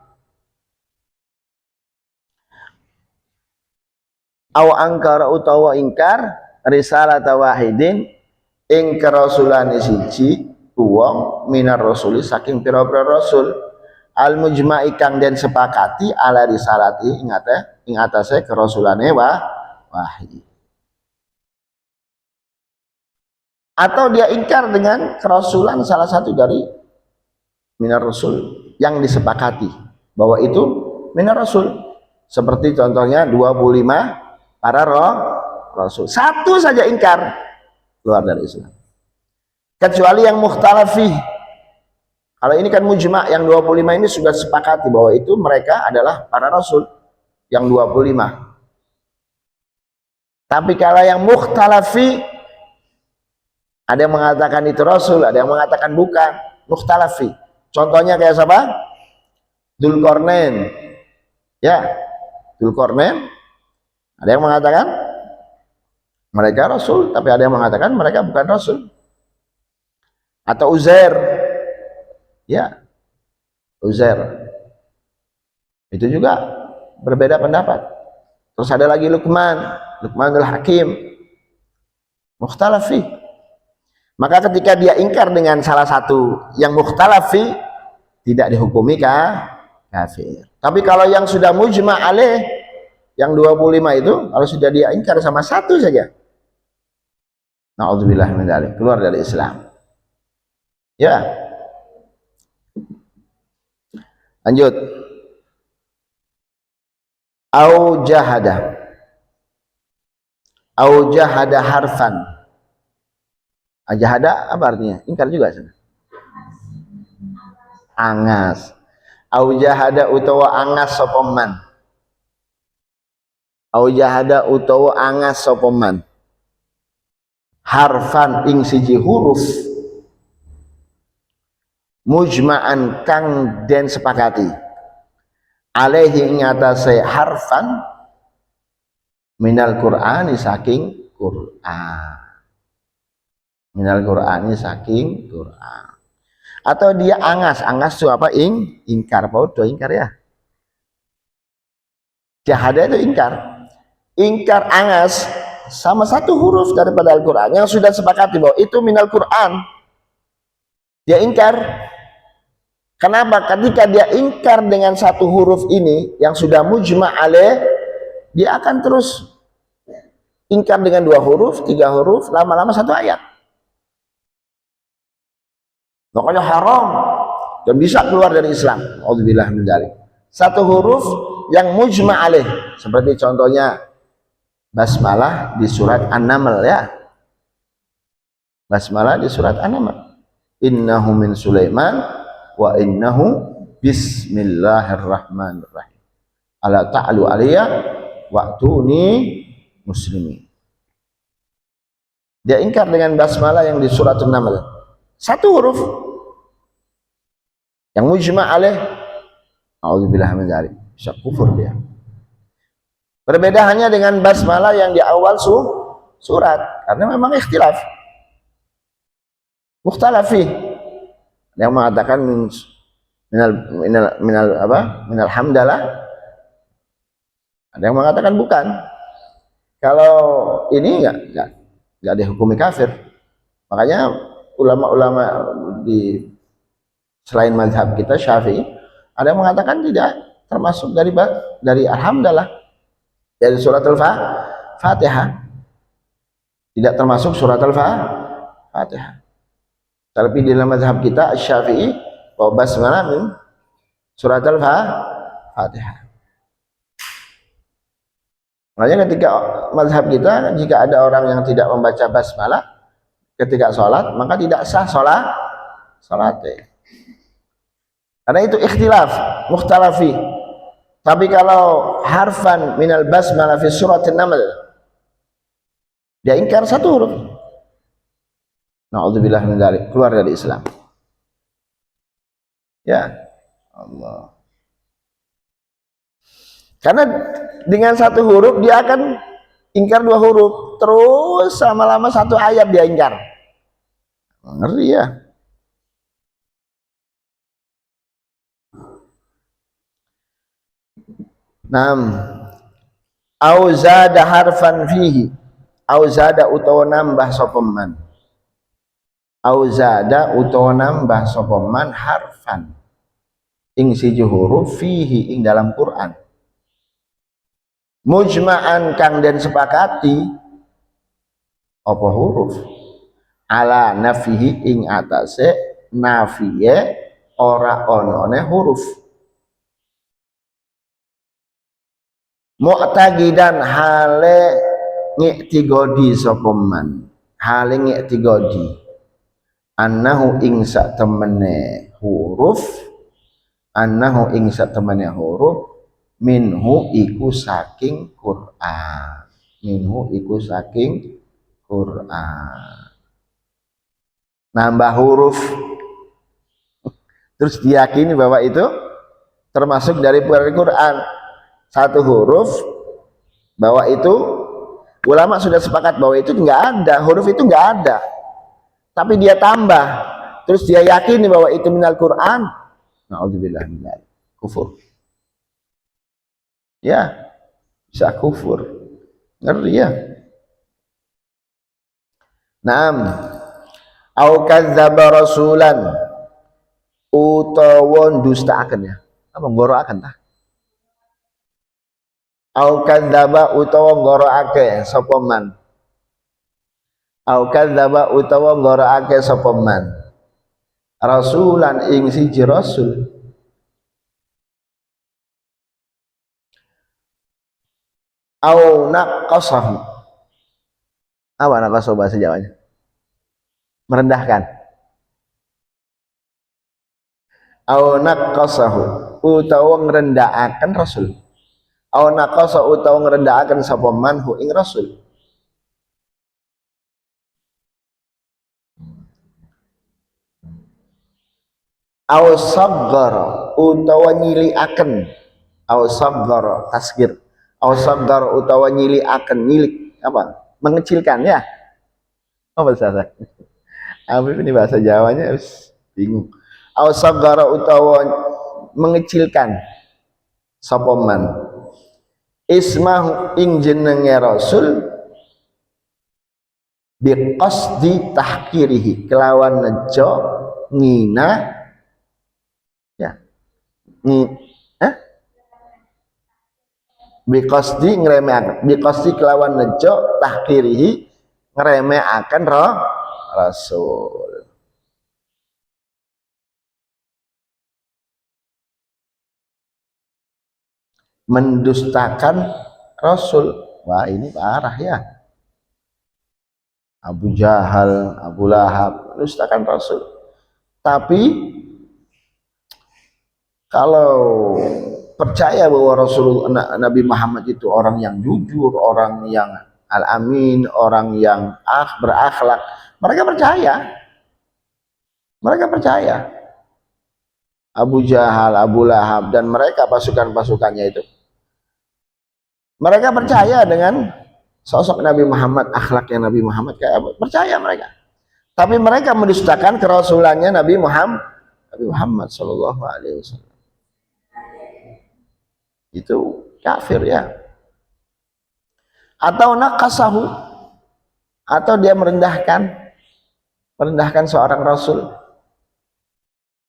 Aw angkara utawa ingkar risalata wahidin ing kerasulane siji wong minar rasuli saking pira-pira rasul al mujma'i kang den sepakati ala risalati ing atase kerasulane wahid. Atau dia ingkar dengan kerasulan salah satu dari minar rasul yang disepakati bahwa itu minar rasul, seperti contohnya 25 para rasul, satu saja ingkar, keluar dari Islam. Kecuali yang mukhtalafi. Kalau ini kan mujma', yang 25 ini sudah sepakati bahwa itu mereka adalah para rasul yang 25. Tapi kalau yang mukhtalafi, ada yang mengatakan itu rasul, ada yang mengatakan bukan, mukhtalafi. Contohnya kayak siapa? Dzulqarnain. Ya, Dzulqarnain. Ada yang mengatakan mereka rasul, tapi ada yang mengatakan mereka bukan rasul. Atau Uzair, ya, Uzair, itu juga berbeda pendapat. Terus ada lagi Luqmanul Hakim, mukhtalafi. Maka ketika dia ingkar dengan salah satu yang mukhtalafi, tidak dihukumi kafir. Tapi kalau yang sudah mujma' alaih, yang 25 itu, kalau sudah dia ingkar sama satu saja, na'udzubillah min dzalik, keluar dari Islam. Ya, lanjut. Au jahada harfan. Jahada apa artinya? Ingkar juga sana. Angas. Au jahada utawa angas sapa man. Au jahada utawa angas sapa man. Harfan ing siji huruf mujma'an kang den sepakati alaihi ing atase harfan minal Qur'ani saking Qur'an, minal Qur'ani saking Qur'an. Atau dia angas itu apa? Ingkar, podo ingkar ya. Jahada itu ingkar angas sama satu huruf daripada Al-Quran yang sudah sepakati bahwa itu minal Quran, dia ingkar. Kenapa? Ketika dia ingkar dengan satu huruf ini yang sudah mujma' alaih, dia akan terus ingkar dengan 2 huruf, 3 huruf, lama-lama 1 ayat. Makanya haram dan bisa keluar dari Islam. Auzubillah min dzalik. 1 huruf yang mujma' alaih, seperti contohnya basmalah di surat An-Naml ya. Basmalah di surat An-Naml. Innahu min Sulaiman wa innahu bismillahirrahmanirrahim. Ala ta'alu alayya wa'tuni muslimin. Dia ingkar dengan basmalah yang di surat An-Naml. 1 huruf yang mujma' alaih. A'udzubillah min dzalik. Bisa kufur dia. Berbeda hanya dengan basmalah yang di awal surat, karena memang ikhtilaf. Mukhtalafi. Yang mengatakan minal hamdalah. Ada yang mengatakan bukan. Kalau ini enggak dihukumi kafir. Makanya ulama-ulama di selain mazhab kita Syafi'i, ada yang mengatakan tidak termasuk dari alhamdulillah, dari surat al-Fatihah, tidak termasuk surat al-Fatihah. Tapi di dalam mazhab kita Syafi'i, bahwa basmalah min surat al-Fatihah. Makanya ketika mazhab kita, jika ada orang yang tidak membaca basmalah ketika sholat, maka tidak sah sholatnya. Karena itu ikhtilaf, mukhtalafi. Tapi kalau harfan minal basmalah fi surat An-Naml, dia ingkar 1 huruf. Na'udzubillah min dzalik, keluar dari Islam. Ya Allah. Karena dengan 1 huruf dia akan ingkar 2 huruf, terus lama-lama 1 ayat dia ingkar. Ngeri ya. Au zada harfan fihi, au zada utawa nambah sapa man. Au zada utawa nambah sapa man harfan ing siji huruf fihi ing dalam Quran. Mujma'an kang den sepakati apa huruf ala nafihi ing atase nafiye ora onone huruf. Mu'taqidan hale ngiktigodi sapa man, hale ngiktigodi annahu ing sak temene huruf, annahu ing sak temene huruf minhu iku saking Quran, minhu iku saking Quran. Nambah huruf terus diyakini bahwa itu termasuk dari Quran. 1 huruf, bahwa itu ulama sudah sepakat bahwa itu enggak ada, huruf itu enggak ada, tapi dia tambah, terus dia yakini bahwa itu minal Quran. Na'udzubillah min dzalik, kufur. Ya, bisa kufur. Ngeri ya. Naam. Au kadzdzaba rasulan, utawa ndustaaken ya. Apa nggoroaken tah? Au kadzdzaba utawa nggoroake sapa man. Au kadzdzaba utawa nggoroake sapa man. Rasulan ing siji rasul. Au naqasahu. Apa naqasahu bahasa Jawanya? Merendahkan. Au naqasahu utawa ngrendakaken rasul. Au naqasa utawa ngrendakaken sapa man hu ing rasul. Au saggara utawa nyilikaken. Au saggara tasgir. Au saggara utawa nyilikaken, nyilik apa? Mengecilkan ya. Apa bahasa? Apa ini bahasa Jawanya bingung. Au saggara utawa mengecilkan sapa man ismahu ing jenenge rasul biqasdi tahkirihi kelawan nejo ngina Ni, eh? Biqasdi ngremehake, biqasdi kelawan nejo tahkirihi ngremehaken Rasul. Mendustakan Rasul. Wah, ini parah ya. Abu Jahal, Abu Lahab mendustakan Rasul. Tapi kalau percaya bahwa Nabi Muhammad itu orang yang jujur, orang yang al-amin, orang yang berakhlak, mereka percaya. Mereka percaya. Abu Jahal, Abu Lahab, dan mereka pasukan-pasukannya itu. Mereka percaya dengan sosok Nabi Muhammad, akhlaknya Nabi Muhammad, kayak apa? Percaya mereka. Tapi mereka mendustakan kerasulannya Nabi Muhammad Shallallahu Alaihi Wasallam. Itu kafir ya. Atau naqasahu, atau dia merendahkan seorang Rasul.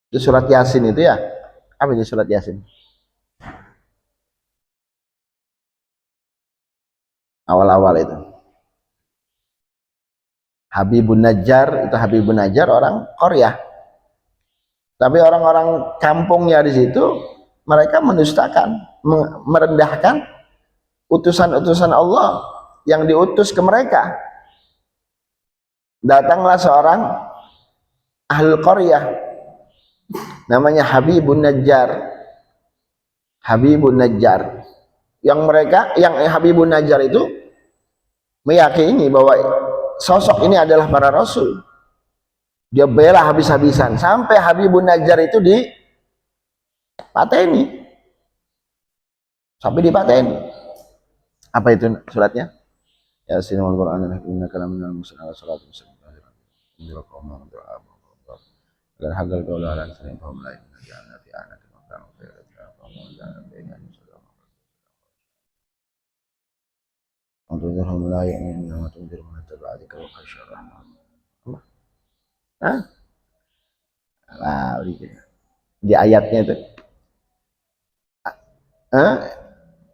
Itu surat Yasin itu ya. Apa itu surat Yasin? Awal-awal itu. Habibun Najjar, itu Habibun Najjar orang Korea. Tapi orang-orang kampungnya di situ, mereka mendustakan, merendahkan utusan-utusan Allah yang diutus ke mereka. Datanglah seorang ahlul Korea, namanya Habibun Najjar. Habibun Najjar. Yang Habibun Najjar itu meyakini bahwa sosok ini adalah para rasul. Dia bela habis-habisan sampai Habibun Najjar itu dipateni. Sampai dipateni. Apa itu suratnya? Yasin wal Qur'an innaka laminal mursalin ala siratal mustaqim. Dan hagal qawla lan sanin fa hum la ya'lamun fi anati wa kanu fi untuk dirham la ya'lamun wa tunzir man tabi'aka wa qasyara. Hah? Nah, di ayatnya itu.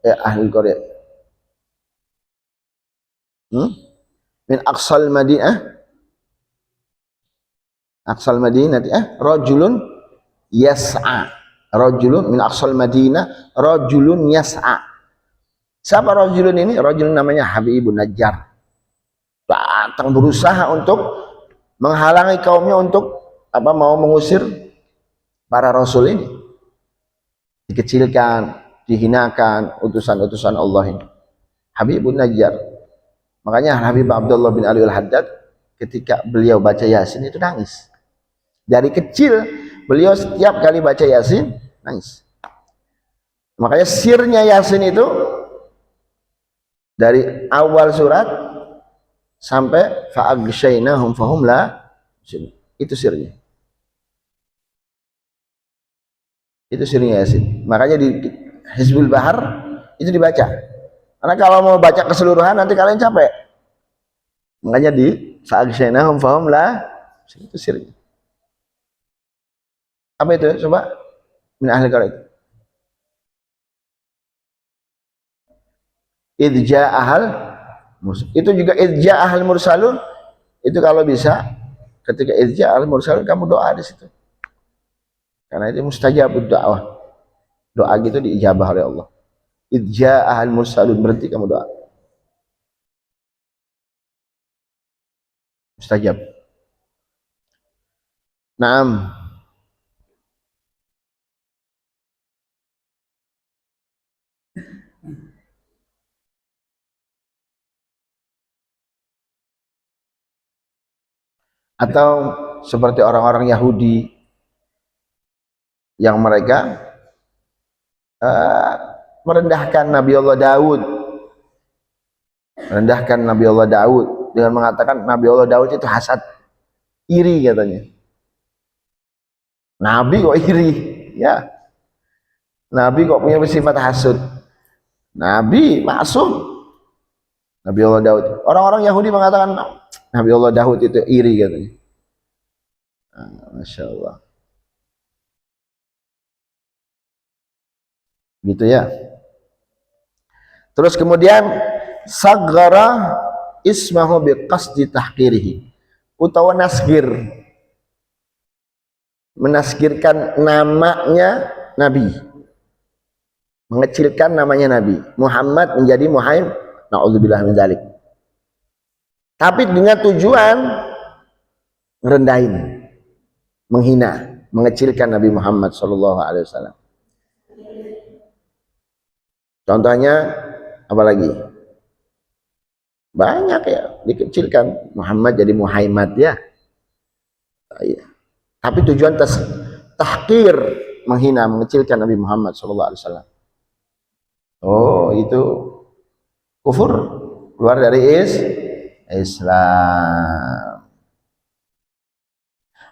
Ahli Korea. Min aqsal Madinah. Aqsal Madinah rajulun yas'a. Rajulun min aqsal Madinah rajulun yas'a. Siapa rajulun ini? Rajulun namanya Habibun Najjar. Datang berusaha untuk menghalangi kaumnya untuk mau mengusir para rasul ini. Dikecilkan, dihinakan utusan-utusan Allah ini. Habibun Najjar. Makanya Habib Abdullah bin Ali al-Haddad ketika beliau baca Yasin itu nangis. Dari kecil beliau setiap kali baca Yasin nangis. Makanya sirnya Yasin itu dari awal surat sampai fa'aghshaynahum fahum la, itu sirnya. Itu sirnya Yasin. Makanya di Hizbul Bahar itu dibaca. Karena kalau mau baca keseluruhan nanti kalian capek. Makanya di fa'aghshaynahum fahum la, itu sirnya. Apa itu? Coba min ahli Qur'an itu. Idja ahal, itu juga idja ahal mursalun. Itu kalau bisa ketika idja ahal mursalun kamu doa di situ. Karena itu mustajabud da'wah. Doa gitu diijabah oleh Allah. Idja ahal mursalun, berhenti kamu doa. Mustajab. Naam. Atau seperti orang-orang Yahudi yang mereka merendahkan Nabi Allah Daud, dengan mengatakan Nabi Allah Daud itu hasad, iri katanya. Nabi kok iri? Ya, Nabi kok punya sifat hasud? Nabi maksum. Nabi Allah Daud. Orang-orang Yahudi mengatakan Nabi Allah Daud itu iri katanya. Masya Allah. gitu ya. Terus kemudian saggara ismahu biqasdi tahqirihi, utawa nasgir, menasgirkan namanya Nabi, mengecilkan namanya Nabi Muhammad menjadi Muhammad, naudzubillah min dzalik, tapi dengan tujuan ngerendahin, menghina, mengecilkan Nabi Muhammad sallallahu alaihi wasallam. Contohnya apalagi? Banyak ya, dikecilkan. Muhammad jadi Muhammad ya. Tapi tujuan tahqir, menghina, mengecilkan Nabi Muhammad sallallahu alaihi wasallam. Oh, itu kufur, keluar dari Islam.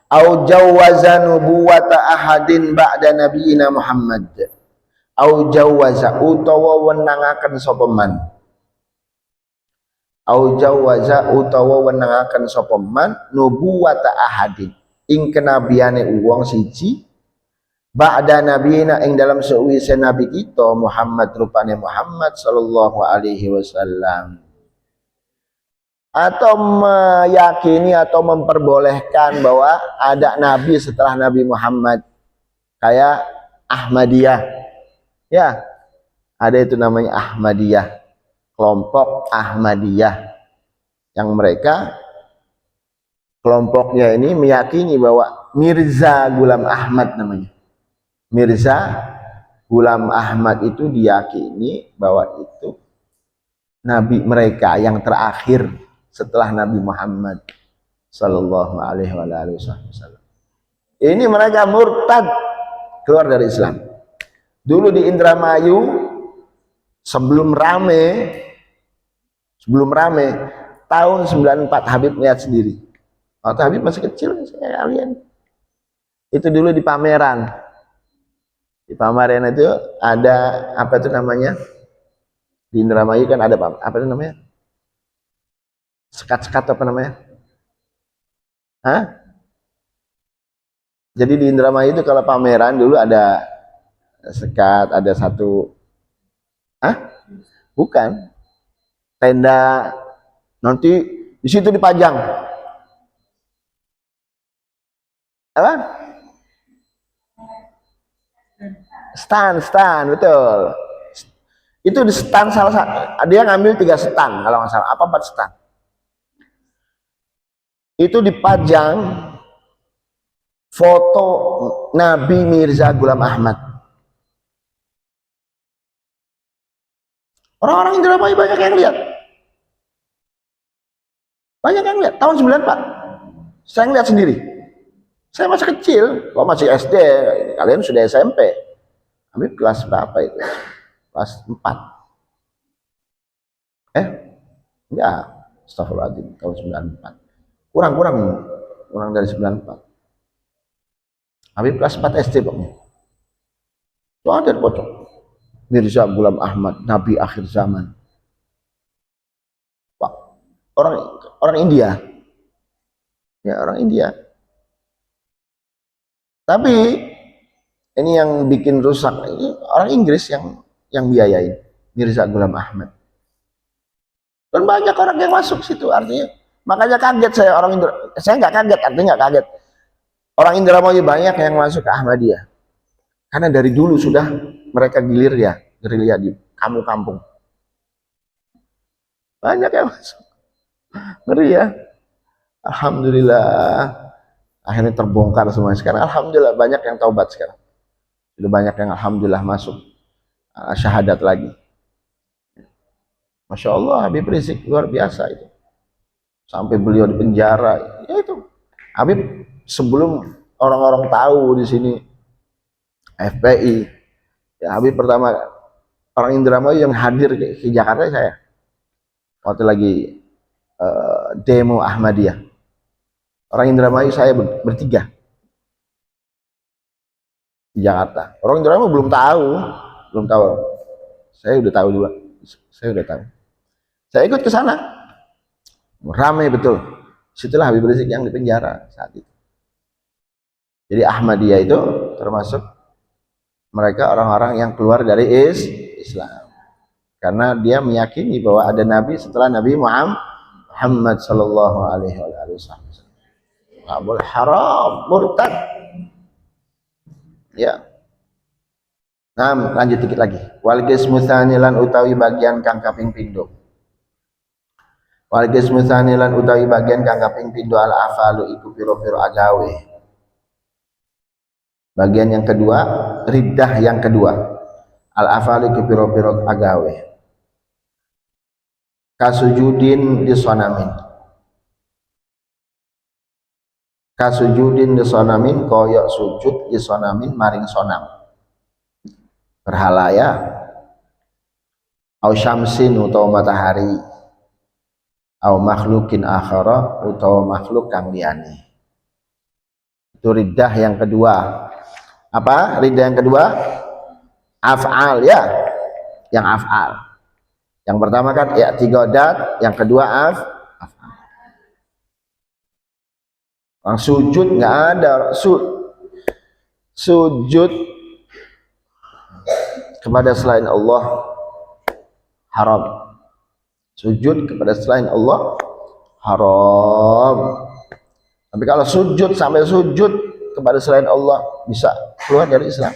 Au jawaza nubuwata ahadin ba'da nabiyina Muhammad. Au jawaza utawa wenangaken sapa man. Au jawaza utawa wenangaken sapa man nubuwata ahadin ing kenabiane wong siji ba'da nabiyina ing dalam seuwise nabi kita Muhammad rupane Muhammad sallallahu alaihi wasallam, atau meyakini atau memperbolehkan bahwa ada nabi setelah Nabi Muhammad, kayak Ahmadiyah ya, ada itu namanya Ahmadiyah, kelompok Ahmadiyah yang mereka kelompoknya ini meyakini bahwa Mirza Ghulam Ahmad namanya. Mirza Ghulam Ahmad itu diyakini bahwa itu nabi mereka yang terakhir setelah Nabi Muhammad sallallahu alaihi wasallam. Ini mereka murtad, keluar dari Islam. Dulu di Indramayu sebelum rame tahun 94 Habib lihat sendiri. Waktu Habib masih kecil, saya kalian. Itu dulu di pameran. Di pameran itu ada apa itu namanya? Di Indramayu kan ada apa itu namanya? Sekat-sekat apa namanya? Hah? Jadi di Indramayu itu kalau pameran dulu ada sekat, ada satu. Hah? Bukan. Tenda, nanti di situ dipajang. Apa? Stand, betul. Itu di stand salah satu, dia ngambil 3 stand kalau nggak salah, apa 4 stand. Itu dipajang foto Nabi Mirza Ghulam Ahmad. Orang-orang Indramayu banyak yang lihat. Banyak yang lihat, tahun 94. Saya lihat sendiri. Saya masih kecil, kok masih SD, kalian sudah SMP. Habib kelas berapa itu? Kelas 4. Enggak, astagfirullahaladzim, tahun 94. Kurang dari 94. Habib kelas 4 SD pokoknya. Itu ada di pojok. Mirza Ghulam Ahmad, Nabi akhir zaman. Pak, orang India. Ya, orang India. Tapi ini yang bikin rusak, ini orang Inggris yang biayain Mirza Ghulam Ahmad. Dan banyak orang yang masuk situ, artinya makanya kaget saya, saya nggak kaget, artinya nggak kaget. Orang Indramayu banyak yang masuk ke Ahmadiyah. Karena dari dulu sudah mereka gerilya di kampung-kampung. Banyak yang masuk. Ngeri ya. Alhamdulillah. Akhirnya terbongkar semua sekarang. Alhamdulillah banyak yang taubat sekarang. Sudah banyak yang alhamdulillah masuk syahadat lagi. Masya Allah, Habib Rizik luar biasa itu. Sampai beliau di penjara. Ya itu. Habib sebelum orang-orang tahu di sini FPI, ya Habib pertama orang Indramayu yang hadir ke Jakarta saya. Waktu lagi demo Ahmadiyah. Orang Indramayu saya bertiga di Jakarta. Orang Indramayu belum tahu. Saya udah tahu juga. Saya ikut ke sana. Ramai betul. Situlah Habib Rizik yang di penjara saat itu. Jadi Ahmadiyah itu termasuk Mereka orang-orang yang keluar dari Islam. Karena dia meyakini bahwa ada nabi setelah Nabi Muhammad sallallahu alaihi wasallam. Nggak boleh, haram, murtad. Ya. Nah, lanjut dikit lagi. Wal qismu tsani lan utawi bagian kang kaping pindho. Wal qismu tsani lan utawi bagian kang kaping pindho al afalu iku pira-pira agawe. Bagian yang kedua, riddah yang kedua. Al afalu iku pira-pira agawe. Kasujudin di sonamin. Kasujudin di sonamin koyok sujud di sonamin maring sonam. Berhala ya, au syamsin utawa matahari, au makhlukin akhara utawa makhluk kang liyane. Itu riddah yang kedua. Apa riddah yang kedua? Af'al ya, yang af'al. Yang pertama kan i'tiqadat, yang kedua af'al. Sujud nggak ada, sujud kepada selain Allah haram. Sujud kepada selain Allah haram. Tapi kalau sujud sampai sujud kepada selain Allah bisa keluar dari Islam.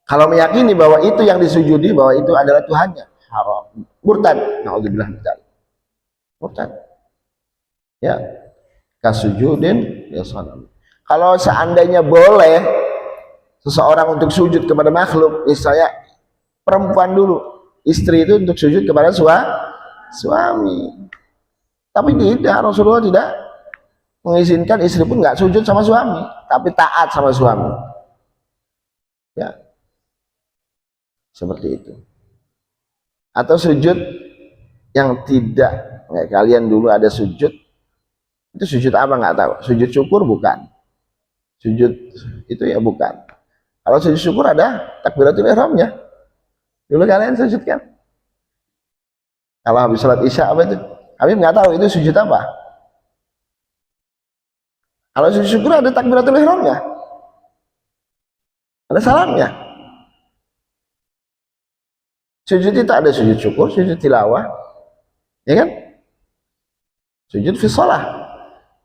Kalau meyakini bahwa itu yang disujudi, bahwa itu adalah Tuhannya, haram. Murtad. Nauzubillah min dzalik. Murtad. Ya. Kasujudin ya sanam. Kalau seandainya boleh seseorang untuk sujud kepada makhluk, misalnya perempuan dulu, istri itu untuk sujud kepada suami. Tapi tidak, Rasulullah tidak mengizinkan istri pun nggak sujud sama suami, tapi taat sama suami. Ya, seperti itu. Atau sujud yang tidak, kayak kalian dulu ada sujud, itu sujud apa nggak tahu. Sujud syukur bukan, sujud itu ya bukan. Kalau sujud syukur ada takbiratul ihramnya. Dulu kalian sujud kan? Kalau habis sholat isya apa itu? Habib nggak tahu itu sujud apa. Kalau sujud syukur ada takbiratul ihramnya. Ada salamnya. Sujud itu ada sujud syukur, sujud tilawah. Ya kan? Sujud fi shalah.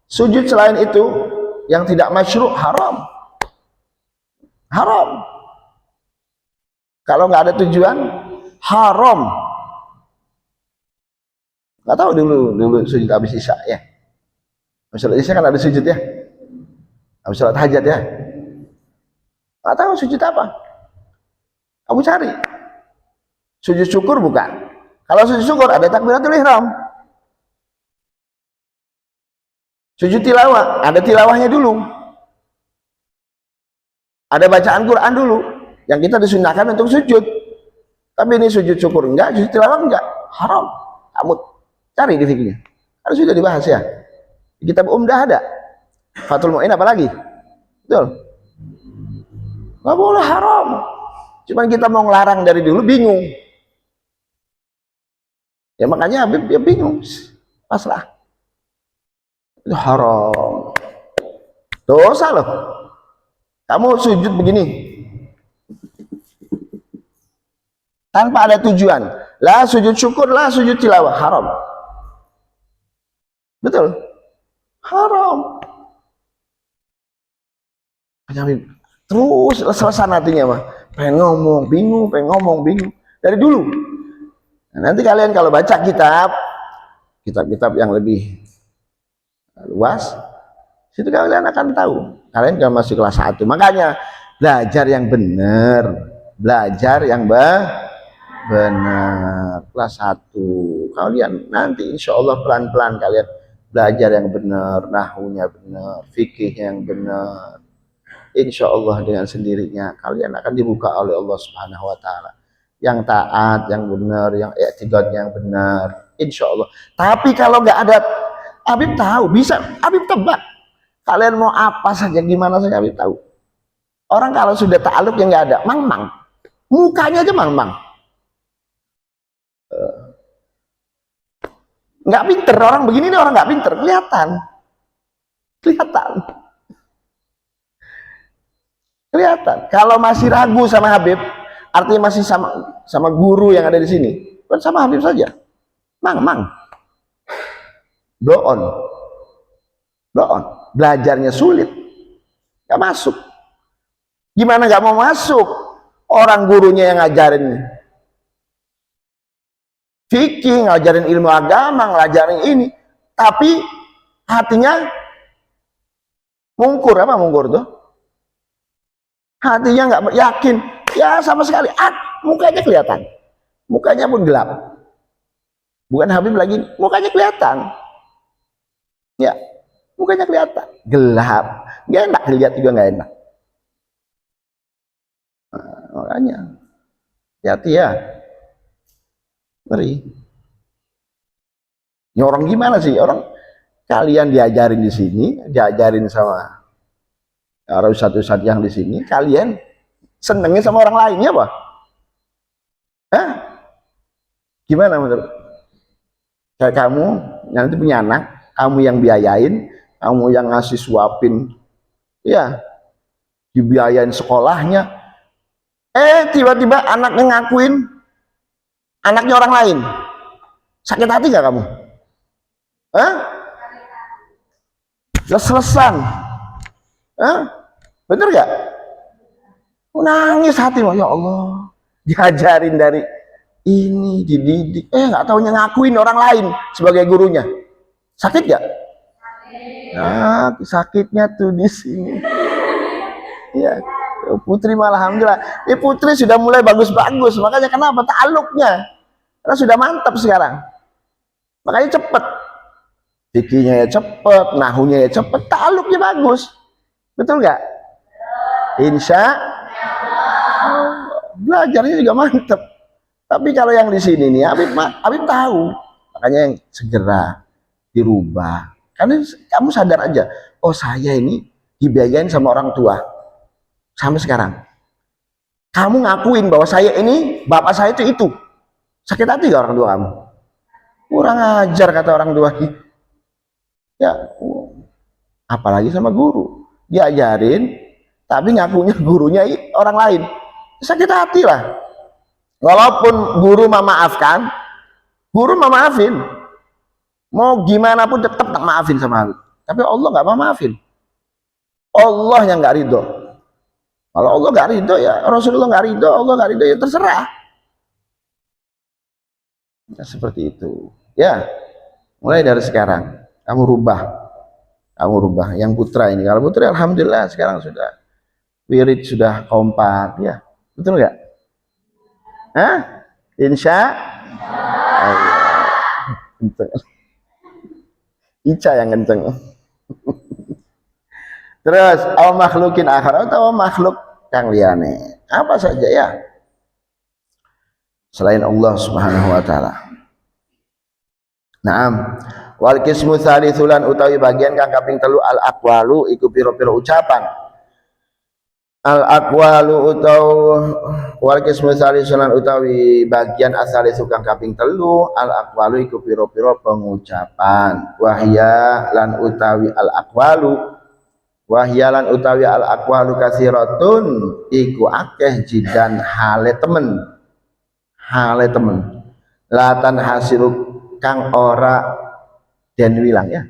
Sujud selain itu yang tidak masyru' haram. Haram. Kalau nggak ada tujuan, haram. Nggak tahu dulu sujud habis isya ya. Habis sholat isya kan ada sujud ya. Habis sholat hajat ya. Nggak tahu sujud apa. Kamu cari. Sujud syukur bukan. Kalau sujud syukur ada takbiratul ihram. Sujud tilawah ada tilawahnya dulu. Ada bacaan Quran dulu yang kita disunahkan untuk sujud. Tapi ini sujud syukur enggak, sujud tilawah enggak, haram. Kamu cari di fikihnya. Harus sudah dibahas ya. Di kitab Umdah ada. Fathul Mu'in apalagi? Betul. Enggak boleh, haram. Cuman kita mau ngelarang dari dulu bingung. Ya makanya Habib ya bingung. Pasrah. Itu haram. Dosa loh. Kamu sujud begini tanpa ada tujuan, lah sujud syukur, lah sujud tilawah, haram. Betul, haram. Terus selesai nantinya mah pengen ngomong bingung, dari dulu. Nah, nanti kalian kalau baca kitab-kitab yang lebih luas, situ kalian akan tahu. Kalian kalau masih kelas 1, makanya belajar yang benar, benar. Kelas 1 kalian nanti insya Allah pelan-pelan kalian belajar yang benar, nahwunya benar, fikih yang benar. Insya Allah dengan sendirinya kalian akan dibuka oleh Allah Subhanahu Wa Taala. Yang taat, yang benar, yang i'tiqad yang benar. Insya Allah. Tapi kalau nggak ada, Habib tahu, bisa Habib tebak. Kalian mau apa saja, gimana saja Habib tahu. Orang kalau sudah ta'aluk yang nggak ada, mang-mang. Mukanya aja mang-mang. Nggak pinter, orang begini nih orang nggak pinter, kelihatan. Kelihatan. Kalau masih ragu sama Habib, artinya masih sama guru yang ada di sini, kan sama Habib saja. Mang. Doon. Belajarnya sulit. Gak masuk. Gimana gak mau masuk? Orang gurunya yang ngajarin fikih, ngajarin ilmu agama, ngajarin ini. Tapi hatinya mungkur. Apa mungkur tuh? Hatinya nggak yakin. Ya sama sekali. Mukanya kelihatan. Mukanya pun gelap. Bukan Habib lagi, mukanya kelihatan. Ya, mukanya kelihatan. Gelap. Gak enak, dilihat juga nggak enak. Nah, makanya hati-hati ya. Ngeri. Ini orang gimana sih? Orang kalian diajarin di sini, diajarin sama orang satu-satu yang di sini, kalian senengnya sama orang lainnya apa? Hah? Gimana menurut? Kayak kamu nanti punya anak, kamu yang biayain, kamu yang ngasih suapin, ya, dibiayain sekolahnya. Tiba-tiba anaknya ngakuin anaknya orang lain. Sakit hati gak kamu? Hah? Selesan. Hah? Bener gak? Nangis hati, ya Allah, diajarin dari ini, dididik, nggak taunya ngakuin orang lain sebagai gurunya. Sakit gak? Nah, sakitnya tuh di sini. Ya, Putri malah alhamdulillah. Putri sudah mulai bagus-bagus, makanya kenapa? Ta'aluknya, karena sudah mantap sekarang. Makanya cepet, fikihnya ya cepet, nahunya ya cepet, ta'aluknya bagus. Betul nggak? Insya Allah. Belajarnya juga mantep. Tapi kalau yang di sini nih, Habib tahu, makanya yang segera dirubah. Karena kamu sadar aja, oh saya ini dibiayain sama orang tua sampai sekarang. Kamu ngakuin bahwa saya ini, bapak saya itu. Sakit hati gak orang tua kamu? Kurang ajar kata orang tua. Ya, apalagi sama guru. Diajarin, tapi ngakunya gurunya orang lain. Sakit hati lah. Walaupun guru memaafkan, guru memaafin. Mau gimana pun tetap tak maafin sama Habib. Tapi Allah nggak mau maafin. Allah yang nggak ridho. Kalau Allah nggak ridho ya Rasulullah nggak ridho, Allah nggak ridho ya terserah. Ya, seperti itu. Ya, mulai dari sekarang kamu rubah. Yang putra ini. Kalau putra alhamdulillah sekarang sudah wirid, sudah kompak ya. Betul nggak? Hah? Insya Allah. Ica yang kenceng. Terus makhlukin akhar atau makhluk yang liane. Apa saja ya? Selain Allah Subhanahu wa taala. Naam. Wal qismu tsalitsulan utawi bagian kang kaping 3 al aqwalu iku pira-pira ucapan. Al aqwalu wal qismu tsalitsulan utawi bagian asale kang kaping 3 al aqwalu iku pira-pira pengucapan. Wahya lan utawi al kasiratun iku akeh jidan hale temen. Latan hasiru kang ora den wilang ya.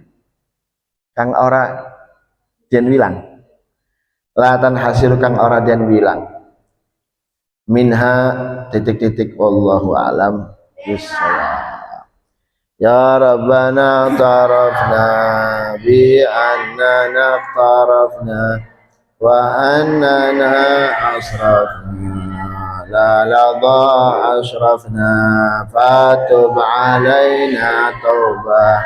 Latan hasiru kang ora den wilang. Minha titik-titik wallahu alam bissawab. Ya Rabbana tarafna bi annana tarafna wa annana asrafna la ladha asrafna fatub alaina taubah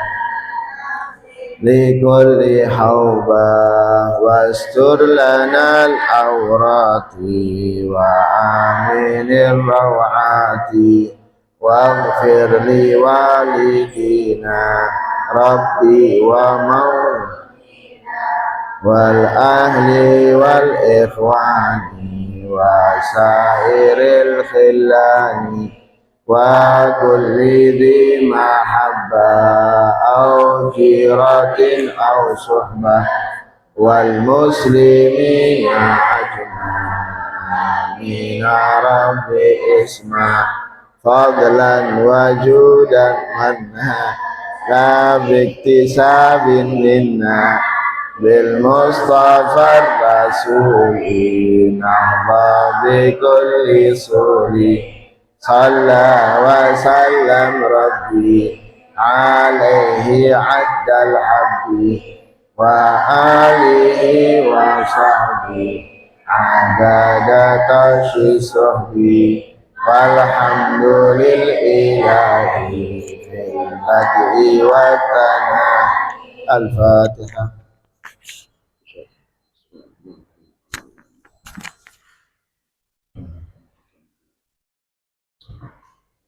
likulli hawbah wastur lanal awrati wa aminir rawati waghfir li walidina rabbi wa maulina wal ahli wal ikhwani wa sairil khillani wa kulli dhi mahabba au jiratin au suhbah wal muslimina ajma'in آمين ربي اسمع فضلا وجودا منا لا باكتساب منا بالمصطفى الرسول نرضى بكل سوري صلى وسلم ربي عليه عد الحب وآله وصحبه عدد ترشي صحبي والحمد لله في البدء والثناء. الفاتحة.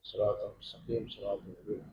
صراط المستقيم صراط الذين